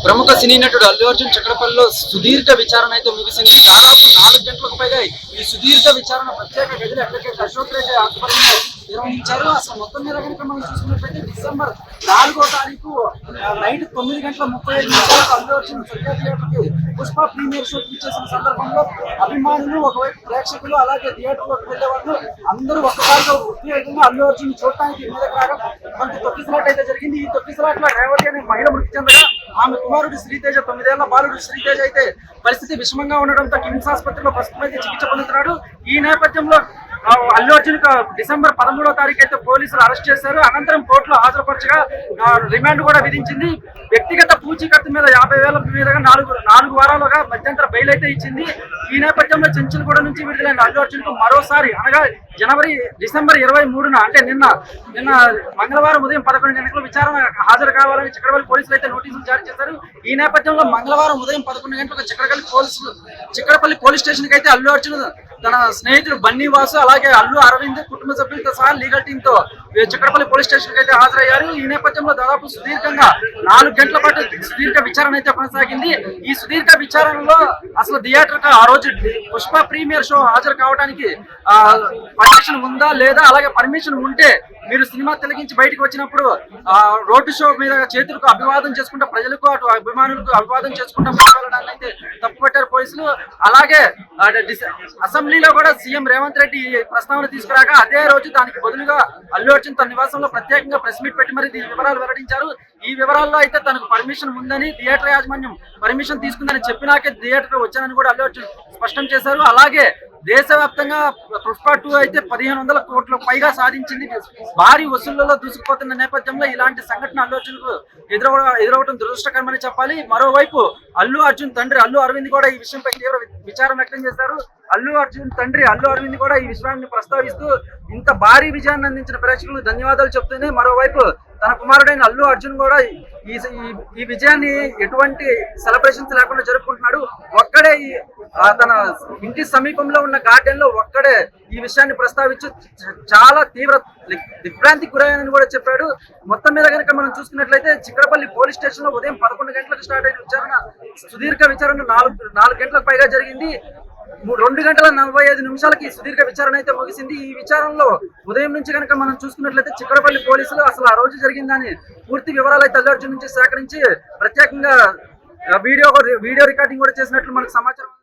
ప్రముఖ సినీ నటుడు అల్లు అర్జున్ చక్రపల్లిలో సుదీర్ఘ విచారణ అయితే ముగిసింది. దాదాపు 4 గంటలకు పైగా ఈ సుదీర్ఘ విచారణ ప్రత్యేక గదిలో అడ్వకేట్ అశోక్ రెడ్డి ఆధ్వర్యంలో నిర్వహించారు. అసలు మొత్తం మీద కనుక మనం చూసుకున్నట్లయితే డిసెంబర్ 4వ తారీఖు నైట్ 9:35 అల్లు అర్జున్ థియేటర్కి పుష్ప ప్రీమియర్ షో ఇచ్చేసిన సందర్భంలో అభిమానులు, ఒకవైపు ప్రేక్షకులు, అలాగే థియేటర్లోకి వెళ్లే వాళ్ళు అందరూ ఒక్కసారిగా ఉద్యోగంగా అల్లు అర్జున్ చూడటానికి మీదకి రావడం కొంత తొక్కిసలాట అయితే జరిగింది. ఈ తొక్కిసలాట్లో రేవతి అనే మహిళ మృతి చెందగా ఆమె కుమారుడు శ్రీతేజ 9 ఏళ్ల బాలుడు శ్రీతేజ అయితే పరిస్థితి విషమంగా ఉండడంతో కిమ్స్ ఆసుపత్రిలో ప్రస్తుతం అయితే చికిత్స పొందుతున్నాడు. ఈ నేపథ్యంలో అల్లు అర్జున్ డిసెంబర్ 13వ తారీఖు అయితే పోలీసులు అరెస్ట్ చేశారు. అనంతరం కోర్టులో హాజరుపరచగా రిమాండ్ కూడా విధించింది. వ్యక్తిగత పూచీకత్తు మీద 50,000 మీదుగా 4 వారాలుగా మధ్యంతర బెయిల్ అయితే ఇచ్చింది. ఈ నేపథ్యంలో చెంచులగూడ నుంచి విడుదలైన అల్లు అర్జున్ కు మరోసారి అనగా డిసెంబర్ 23న అంటే నిన్న మంగళవారం ఉదయం 11 గంటలకు విచారణ హాజరు కావాలని చిక్కడపల్లి పోలీసులు అయితే నోటీసులు జారీ చేశారు. ఈ నేపథ్యంలో మంగళవారం ఉదయం 11 గంటలకు చిక్కడపల్లి పోలీస్ స్టేషన్ కి అయితే అల్లు అర్జున్ తన స్నేహితుడు బన్నీ వాసు, అలాగే అల్లు అరవింద్ కుటుంబ సభ్యులతో సహా లీగల్ టీమ్ తో చిక్కడపల్లి పోలీస్ స్టేషన్ కి అయితే హాజరయ్యారు. ఈ నేపథ్యంలో దాదాపు సుదీర్ఘంగా 4 గంటల పాటు సుదీర్ఘ విచారణ అయితే కొనసాగింది. ఈ సుదీర్ఘ విచారణలో అసలు థియేటర్ ఆ రోజు పుష్ప ప్రీమియర్ షో హాజరు కావడానికి పర్మిషన్ ఉందా లేదా, అలాగే పర్మిషన్ ఉంటే మీరు సినిమా తిలగించి బయటకు వచ్చినప్పుడు రోడ్డు షో మీద చేతులకు అభివాదం చేసుకుంటా ప్రజలకు అటు అభిమానులకు అభివాదం చేసుకుంటా వెళ్ళడాన్ని అయితే తప్పుపట్టారు పోలీసులు. అలాగే అసెంబ్లీలో కూడా సీఎం రేవంత్ రెడ్డి ప్రస్తావన తీసుకురాగా అదే రోజు దానికి బదులుగా అల్లు అర్జున్ తన నివాసంలో ప్రత్యేకంగా ప్రెస్ మీట్ పెట్టి మరి దీని వివరాలు వెల్లడించారు. ఈ వివరాల్లో అయితే తనకు పర్మిషన్ ఉందని, థియేటర్ యాజమాన్యం పర్మిషన్ తీసుకుందని చెప్పినాకే థియేటర్ వచ్చానని కూడా అల్లు అర్జున్ స్పష్టం చేశారు. అలాగే దేశవ్యాప్తంగా పుష్ప 2 అయితే 1500 కోట్లకు పైగా సాధించింది. భారీ వసూళ్లలో దూసుకుపోతున్న నేపథ్యంలో ఇలాంటి సంఘటన అల్లు అర్జున్ కు ఎదురవడం దురదృష్టకరమని చెప్పాలి. మరోవైపు అల్లు అర్జున్ తండ్రి అల్లు అరవింద్ కూడా ఈ విషయంపై తీవ్ర విచారం వ్యక్తం చేశారు. అల్లు అర్జున్ తండ్రి అల్లు అరవింద్ కూడా ఈ విషయాన్ని ప్రస్తావిస్తూ ఇంత భారీ విజయాన్ని అందించిన ప్రేక్షకులకు ధన్యవాదాలు చెప్తూనే మరోవైపు తన కుమారుడైన అల్లు అర్జున్ కూడా ఈ విజయాన్ని ఎటువంటి సెలబ్రేషన్స్ లేకుండా జరుపుకుంటున్నాడు. ఒక్కడే తన ఇంటి సమీపంలో ఉన్న గార్డెన్ లో ఒక్కడే ఈ విషయాన్ని ప్రస్తావించి చాలా తీవ్ర దిగ్భ్రాంతికి గురయ్యానని కూడా చెప్పాడు. మొత్తం మీద కనుక మనం చూసుకున్నట్లయితే చిక్కడపల్లి పోలీస్ స్టేషన్ లో ఉదయం 11 గంటలకు స్టార్ట్ అయిన విచారణ సుదీర్ఘ విచారణ 4 గంటలకు పైగా జరిగింది. 2:45 సుదీర్ఘ విచారణ అయితే ముగిసింది. ఈ విచారణలో ఉదయం నుంచి కనుక మనం చూసుకున్నట్లయితే చిక్కడపల్లి పోలీసులు అసలు ఆ రోజు జరిగిందని పూర్తి వివరాలు అయితే అల్లు అర్జున్ నుంచి సేకరించి ప్రత్యేకంగా వీడియో రికార్డింగ్ కూడా చేసినట్లు మనకు సమాచారం.